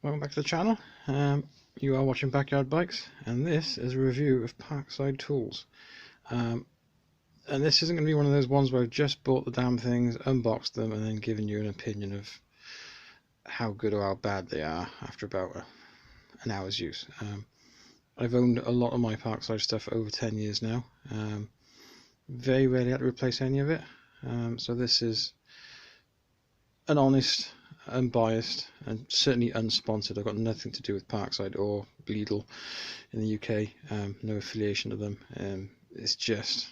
Welcome back to the channel. You are watching Backyard Bikes, and this is a review of Parkside tools. And this isn't going to be one of those ones where I've just bought the damn things, unboxed them, and then given you an opinion of how good or how bad they are after about an hour's use. I've owned a lot of my Parkside stuff for over 10 years now. Very rarely had to replace any of it. So this is an honest, unbiased, and certainly unsponsored. I've got nothing to do with Parkside or Lidl in the UK. No affiliation to them. It's just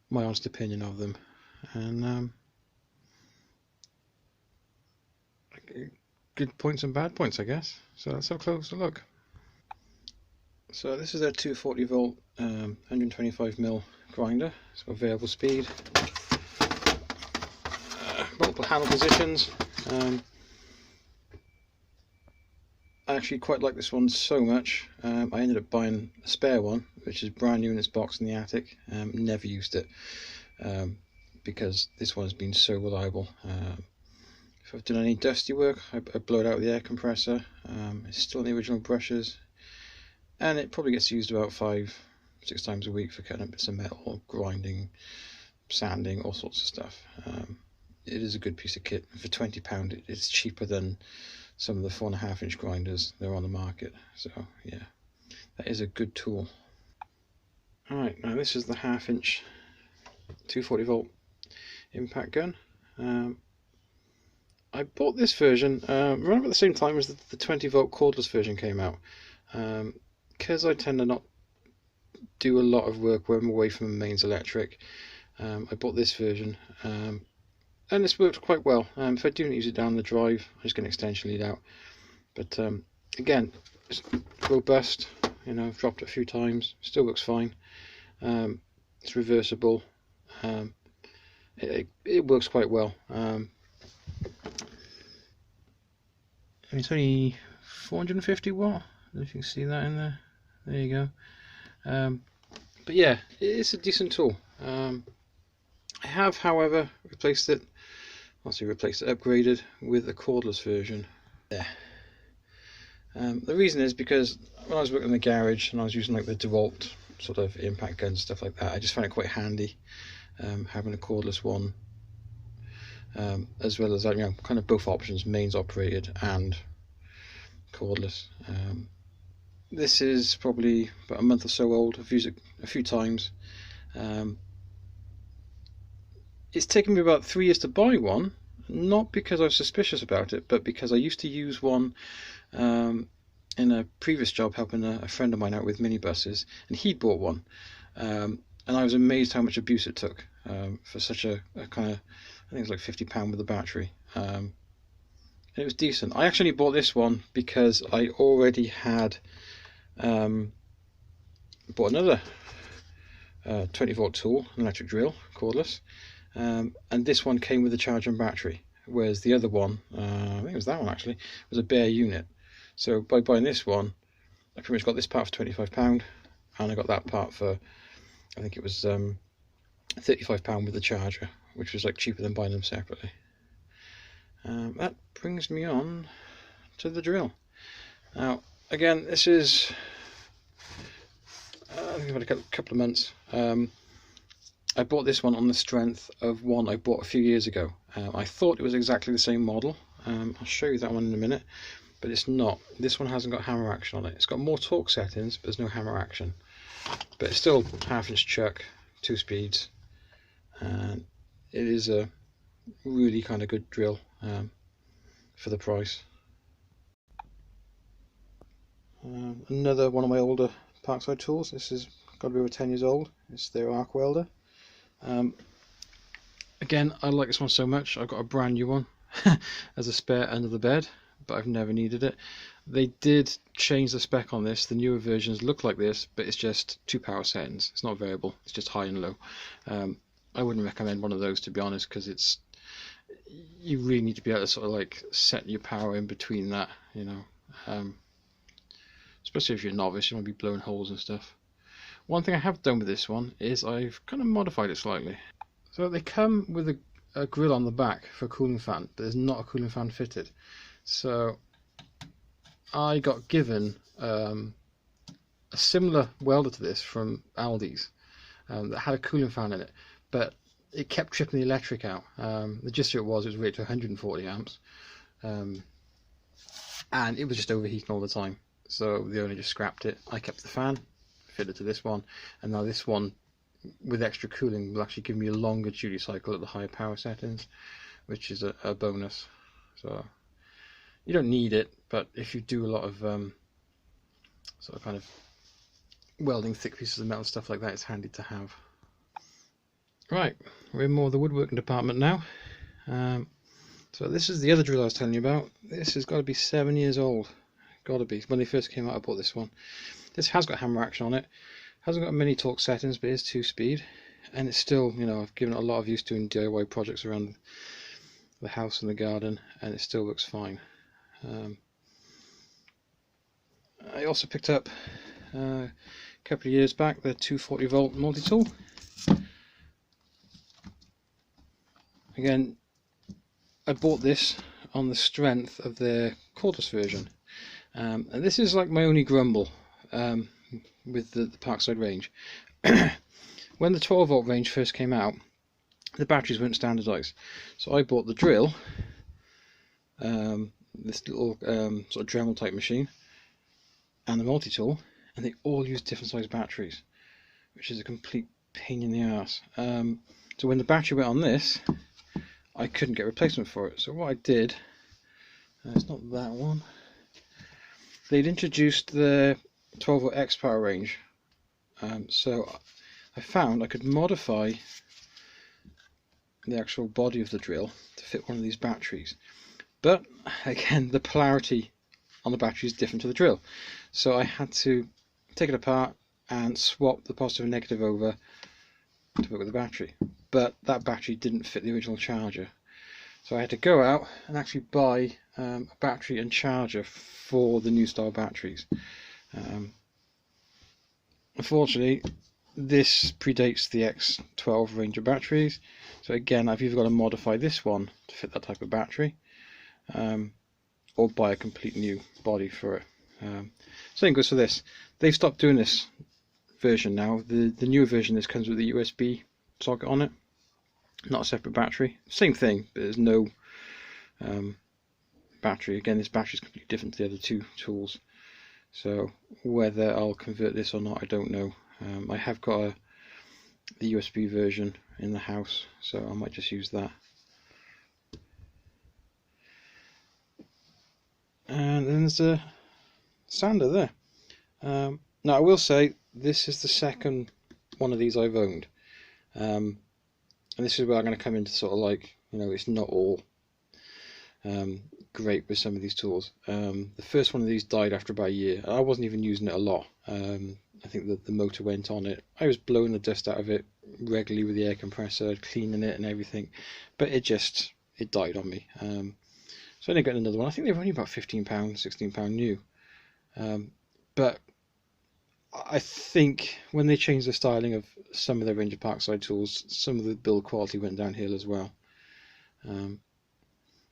my honest opinion of them, and good points and bad points, I guess. So let's have a closer look. So this is their 240 volt 125mm grinder. It's got variable speed, multiple handle positions. I actually quite like this one so much. I ended up buying a spare one, which is brand new in its box in the attic. Never used it because this one's been so reliable. If I've done any dusty work, I blow it out with the air compressor. It's still in the original brushes, and it probably gets used about 5-6 times a week for cutting up bits of metal, grinding, sanding, all sorts of stuff. It is a good piece of kit. For £20 it's cheaper than some of the 4.5 inch grinders that are on the market. So yeah, that is a good tool. Alright, now this is the 1/2 inch 240 volt impact gun. I bought this version around about the same time as the 20 volt cordless version came out, because I tend to not do a lot of work when I'm away from mains electric. I bought this version, and it's worked quite well. If I do use it down the drive, I just get an extension lead out. But again, it's robust. You know, I've dropped it a few times, still works fine. It's reversible. It works quite well. It's only 450 watt. I don't know if you can see that in there. There you go. But yeah, it's a decent tool. I have, however, upgraded with a cordless version. There. The reason is because when I was working in the garage and I was using like the DeWalt sort of impact guns, stuff like that, I just found it quite handy having a cordless one, as well as, you know, kind of both options, mains operated and cordless. This is probably about a month or so old. I've used it a few times. It's taken me about 3 years to buy one, not because I was suspicious about it, but because I used to use one in a previous job helping a friend of mine out with minibuses, and he bought one, and I was amazed how much abuse it took for such a kind of, I think it was like £50 with the battery. And it was decent. I actually bought this one because I already had bought another 20 volt tool, an electric drill, cordless. And this one came with a charger and battery, whereas the other one, I think it was that one actually, was a bare unit. So by buying this one, I pretty much got this part for £25, and I got that part for, I think it was £35 with the charger, which was like cheaper than buying them separately. That brings me on to the drill. Now again, this is I think about a couple of months. I bought this one on the strength of one I bought a few years ago. I thought it was exactly the same model. I'll show you that one in a minute, but it's not. This one hasn't got hammer action on it. It's got more torque settings, but there's no hammer action. But it's still 1/2 inch chuck, 2 speeds, and it is a really kind of good drill for the price. Another one of my older Parkside tools. This has got to be over 10 years old. It's their arc welder. Again, I like this one so much, I've got a brand new one as a spare under the bed, but I've never needed it. They did change the spec on this. The newer versions look like this, but it's just 2 power settings. It's not variable, it's just high and low. I wouldn't recommend one of those, to be honest, because you really need to be able to sort of like set your power in between that, you know. Especially if you're a novice, you want to be blowing holes and stuff. One thing I have done with this one is I've kind of modified it slightly. So they come with a grill on the back for a cooling fan, but there's not a cooling fan fitted. So I got given a similar welder to this from Aldi's that had a cooling fan in it, but it kept tripping the electric out. The gist of it was rated to 140 amps, and it was just overheating all the time. So the owner just scrapped it. I kept the fan, fitted to this one, and now this one with extra cooling will actually give me a longer duty cycle at the higher power settings, which is a bonus. So you don't need it, but if you do a lot of sort of kind of welding thick pieces of metal, stuff like that, it's handy to have. Right, we're in more of the woodworking department now. So this is the other drill I was telling you about. This has got to be 7 years old. Got to be. When they first came out, I bought this one. This has got hammer action on it. Hasn't got many torque settings, but it is 2-speed. And it's still, you know, I've given it a lot of use doing DIY projects around the house and the garden, and it still works fine. I also picked up a couple of years back the 240 volt multi-tool. Again, I bought this on the strength of their cordless version, and this is like my only grumble with the Parkside range. When the 12 volt range first came out, the batteries weren't standardized, so I bought the drill, this little sort of Dremel type machine, and the multi-tool, and they all use different size batteries, which is a complete pain in the ass. So when the battery went on this, I couldn't get a replacement for it. So what I did, it's not that one, they'd introduced the 12 volt X power range, so I found I could modify the actual body of the drill to fit one of these batteries, but again the polarity on the battery is different to the drill, so I had to take it apart and swap the positive and negative over to work with the battery. But that battery didn't fit the original charger, so I had to go out and actually buy a battery and charger for the new style batteries. Unfortunately, this predates the X12 range of batteries, so again I've either got to modify this one to fit that type of battery, or buy a complete new body for it. Same goes for this. They've stopped doing this version now. The newer version, this comes with a USB socket on it, not a separate battery. Same thing, but there's no battery. Again, this battery is completely different to the other two tools, so whether I'll convert this or not, I don't know. I have got the USB version in the house, so I might just use that. And then there's a sander there. Now I will say this is the second one of these I've owned, and this is where I'm going to come into sort of like, you know, it's not all great with some of these tools. The first one of these died after about a year. I wasn't even using it a lot. I think that the motor went on it. I was blowing the dust out of it regularly with the air compressor, cleaning it and everything, but it died on me. So I didn't get another one. I think they were only about £15, £16 new. But I think when they changed the styling of some of their range of Parkside tools, some of the build quality went downhill as well,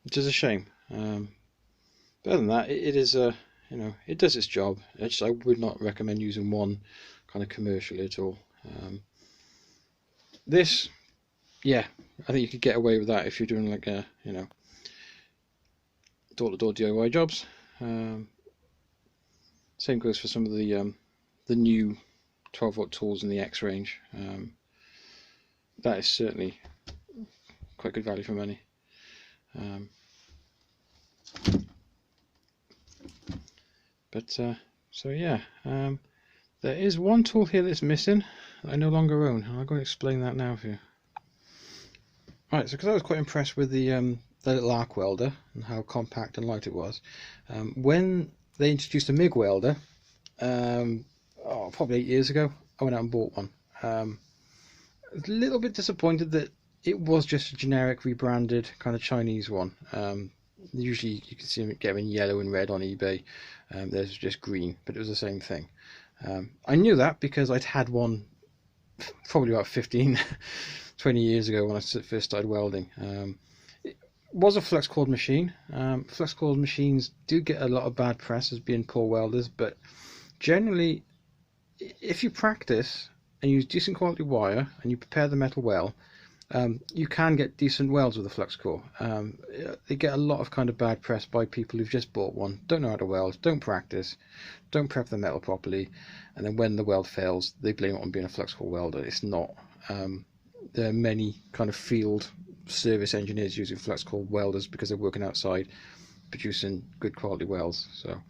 which is a shame. But other than that, it is a, you know, it does its job. I would not recommend using one kind of commercially at all. This, yeah, I think you could get away with that if you're doing like a, you know, door-to-door DIY jobs. Same goes for some of the new 12 volt tools in the X range. That is certainly quite good value for money. So yeah, there is one tool here that's missing that I no longer own, and I'm going to explain that now for you. Right, so because I was quite impressed with the little arc welder and how compact and light it was, when they introduced a MIG welder, probably 8 years ago, I went out and bought one. I was a little bit disappointed that it was just a generic rebranded kind of Chinese one. Usually you can see them get them in yellow and red on eBay. There's just green, but it was the same thing. I knew that because I'd had one probably about 15, 20 years ago when I first started welding. was a flux cord machine. Flux cord machines do get a lot of bad press as being poor welders, but generally, if you practice and use decent quality wire and you prepare the metal well, you can get decent welds with a flux core. They get a lot of kind of bad press by people who've just bought one, don't know how to weld, don't practice, don't prep the metal properly, and then when the weld fails, they blame it on being a flux core welder. It's not. There are many kind of field service engineers using flux core welders because they're working outside producing good quality welds. So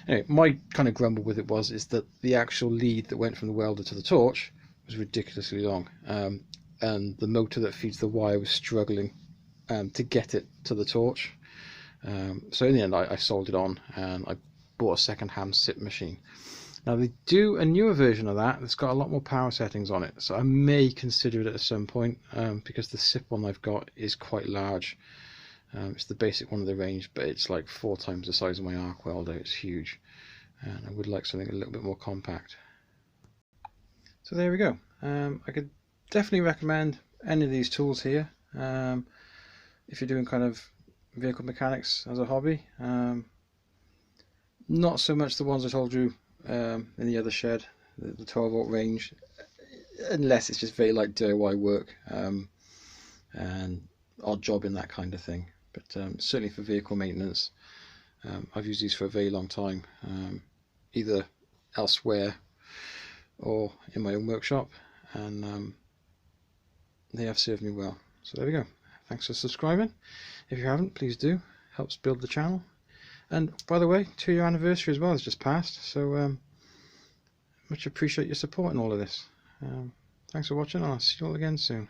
anyway, my kind of grumble with it is that the actual lead that went from the welder to the torch was ridiculously long, and the motor that feeds the wire was struggling to get it to the torch. So in the end I sold it on and I bought a second-hand SIP machine. Now they do a newer version of that that's got a lot more power settings on it, so I may consider it at some point, because the SIP one I've got is quite large. It's the basic one of the range, but it's like 4 times the size of my arc welder. It's huge, and I would like something a little bit more compact. So there we go. I could definitely recommend any of these tools here if you're doing kind of vehicle mechanics as a hobby. Not so much the ones I told you in the other shed, the 12-volt range, unless it's just very light DIY work and odd job in that kind of thing. But certainly for vehicle maintenance, I've used these for a very long time, either elsewhere or in my own workshop, and they have served me well. So there we go. Thanks for subscribing. If you haven't, please do. Helps build the channel. And by the way, 2-year anniversary as well has just passed, so much appreciate your support in all of this. Thanks for watching, and I'll see you all again soon.